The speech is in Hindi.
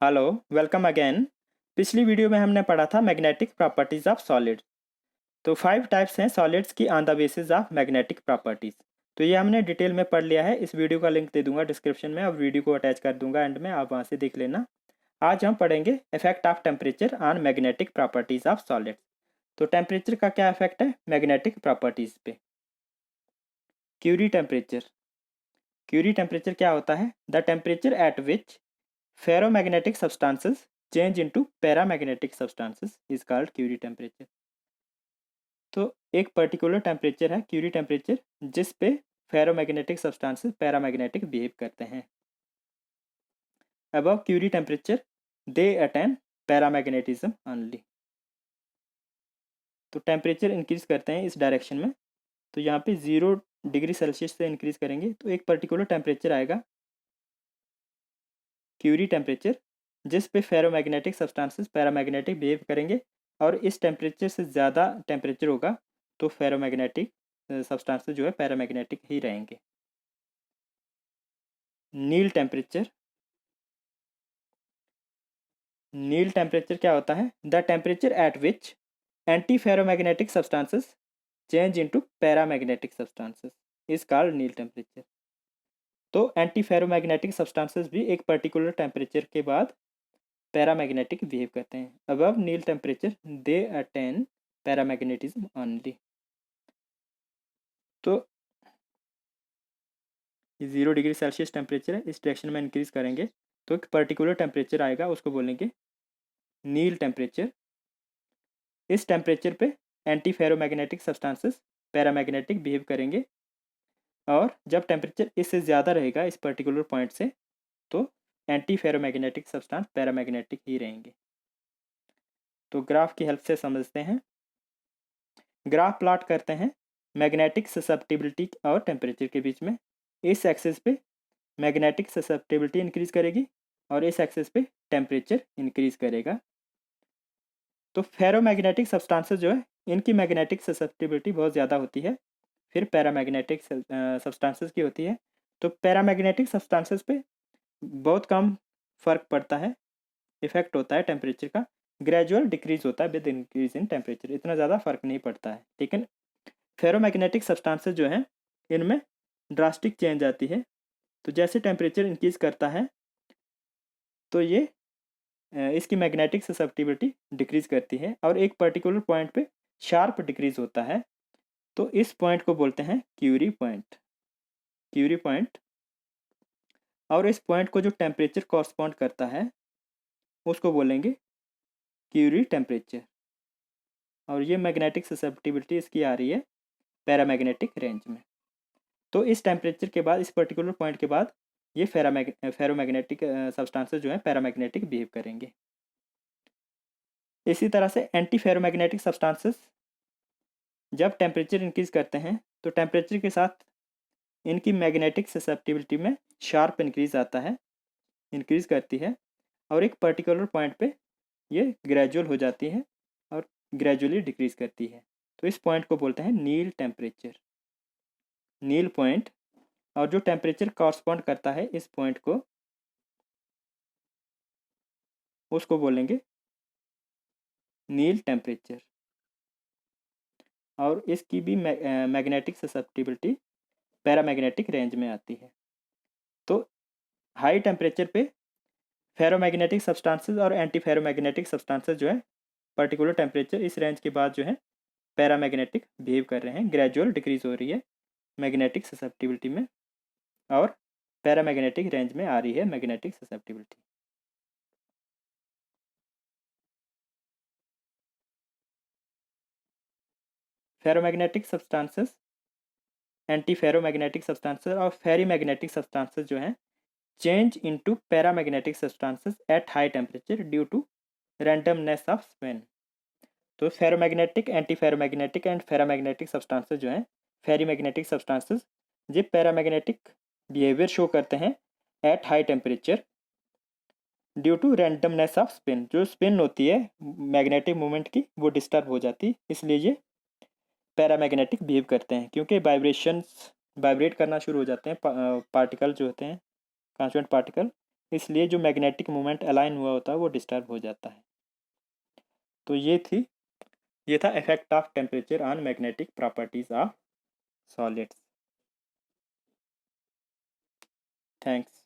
Hello, welcome again. पिछली वीडियो में हमने पढ़ा था मैग्नेटिक प्रॉपर्टीज ऑफ सॉलिड्स। तो 5 टाइप्स हैं सॉलिड्स की on the basis of magnetic properties. तो ये हमने डिटेल में पढ़ लिया है। इस वीडियो का लिंक दे दूंगा डिस्क्रिप्शन में और वीडियो को अटैच कर दूंगा एंड में, आप वहाँ से देख लेना। आज हम पढ़ेंगे effect of temperature on magnetic properties of solids. तो टेम्परेचर का क्या इफेक्ट है मैग्नेटिक प्रॉपर्टीज पे। Curie temperature. क्यूरी टेम्परेचर क्या होता है? The temperature at which ferromagnetic substances change into paramagnetic substances is called Curie temperature। तो एक पर्टिकुलर टेम्परेचर है क्यूरी टेम्परेचर जिस पे फेरोमैग्नेटिक सब्सटेंसेस पैरामैग्नेटिक बिहेव करते हैं। Above Curie temperature they attain paramagnetism only. तो टेम्परेचर इंक्रीज करते हैं इस डायरेक्शन में। तो यहाँ पे 0 डिग्री सेल्सियस से इंक्रीज करेंगे तो एक पर्टिकुलर टेम्परेचर आएगा क्यूरी टेम्परेचर जिस पे फेरोमैग्नेटिक सब्सटेंसेस पैरामैग्नेटिक बिहेव करेंगे, और इस टेम्परेचर से ज़्यादा टेम्परेचर होगा तो फेरोमैग्नेटिक सब्सटेंसेस जो है पैरामैग्नेटिक ही रहेंगे। नील टेम्परेचर। नील टेम्परेचर क्या होता है? The temperature at which anti ferromagnetic substances change into paramagnetic substances is called Neel temperature. तो एंटी फेरोमैग्नेटिक सब्सटेंसेस भी एक पर्टिकुलर टेम्परेचर के बाद पैरामैग्नेटिक बिहेव करते हैं। Above Neel temperature they attain paramagnetism only. तो ये 0 डिग्री सेल्सियस टेम्परेचर है, इस डायरेक्शन में इंक्रीज करेंगे तो एक पर्टिकुलर टेम्परेचर आएगा, उसको बोलेंगे नील टेम्परेचर। इस टेम्परेचर पे anti ferromagnetic substances paramagnetic behave करेंगे, और जब टेम्परेचर इससे ज़्यादा रहेगा इस पर्टिकुलर पॉइंट से तो एंटी फेरोमैग्नेटिक सब्सटेंस पैरामैग्नेटिक ही रहेंगे। तो ग्राफ की हेल्प से समझते हैं। ग्राफ प्लॉट करते हैं मैग्नेटिक ससेप्टिबिलिटी और टेम्परेचर के बीच में। इस एक्सिस पे मैग्नेटिक ससेप्टिबिलिटी इंक्रीज करेगी और इस एक्सिस पे टेम्परेचर इंक्रीज करेगा। तो फेरोमैग्नेटिक सब्सटेंसेस जो है इनकी मैग्नेटिक ससेप्टिबिलिटी बहुत ज़्यादा होती है, फिर पैरामैग्नेटिक सब्सटेंसेस की होती है। तो पैरामैग्नेटिक सब्सटेंसेस पे बहुत कम फर्क पड़ता है, इफेक्ट होता है टेम्परेचर का, ग्रेजुअल डिक्रीज होता है विद इंक्रीज इन टेम्परेचर, इतना ज़्यादा फर्क नहीं पड़ता है। लेकिन फेरोमैग्नेटिक सब्सटेंसेस जो हैं इनमें ड्रास्टिक चेंज आती है। तो जैसे टेम्परेचर इंक्रीज करता है तो ये इसकी मैग्नेटिक ससेप्टिबिलिटी डिक्रीज करती है और एक पर्टिकुलर पॉइंट पे शार्प डिक्रीज होता है। तो इस पॉइंट को बोलते हैं क्यूरी पॉइंट। Curie point. और इस पॉइंट को जो टेम्परेचर कॉरस्पॉन्ड करता है उसको बोलेंगे क्यूरी टेम्परेचर। और ये मैग्नेटिक ससेप्टिबिलिटी इसकी आ रही है पैरामैग्नेटिक रेंज में। तो इस टेम्परेचर के बाद, इस पर्टिकुलर पॉइंट के बाद, ये फेरोमैग्नेटिक सब्सटेंसेस जो है पैरामैग्नेटिक बिहेव करेंगे। इसी तरह से एंटी फेरोमैग्नेटिक सब्सटेंसेस जब टेम्परेचर इंक्रीज करते हैं तो टेम्परेचर के साथ इनकी मैग्नेटिक ससेप्टिबिलिटी में शार्प इंक्रीज आता है, इंक्रीज करती है, और एक पर्टिकुलर पॉइंट पे ये ग्रेजुअल हो जाती है और ग्रेजुअली डिक्रीज करती है। तो इस पॉइंट को बोलते हैं नील टेम्परेचर, नील पॉइंट। और जो टेम्परेचर कॉरस्पॉन्ड करता है इस पॉइंट को उसको बोलेंगे नील टेम्परेचर। और इसकी भी मैग्नेटिक ससेप्टिबिलिटी पैरामैग्नेटिक रेंज में आती है। तो हाई टेम्परेचर पे फेरोमैग्नेटिक सब्सटेंसेस और एंटी फेरोमैग्नेटिक सब्सटेंसेस जो है पर्टिकुलर टेम्परेचर इस रेंज के बाद जो है पैरामैग्नेटिक बिहेव कर रहे हैं, ग्रेजुअल डिक्रीज हो रही है मैग्नेटिक ससेप्टिबिलिटी में, और पैरामैग्नेटिक रेंज में आ रही है magnetic susceptibility. Ferromagnetic substances, anti ferromagnetic substances और फेरीमैग्नेटिक सब्सटेंसेस जो हैं change into paramagnetic substances at high temperature due to randomness of spin. तो ferromagnetic, anti ferromagnetic and ferrimagnetic substances जो हैं फेरीमैग्नेटिक सब्सटेंसेस ये पैरामैग्नेटिक बिहेवियर शो करते हैं at high temperature due to randomness of spin. जो स्पिन होती है मैग्नेटिक मूवमेंट की वो डिस्टर्ब हो जाती है, इसलिए ये पैरामैग्नेटिक बिहेव करते हैं, क्योंकि वाइब्रेट करना शुरू हो जाते हैं पार्टिकल जो होते हैं कॉन्स्टिट्यूएंट पार्टिकल, इसलिए जो मैग्नेटिक मोमेंट अलाइन हुआ होता है वो डिस्टर्ब हो जाता है। तो ये था effect of temperature on magnetic properties of solids. Thanks.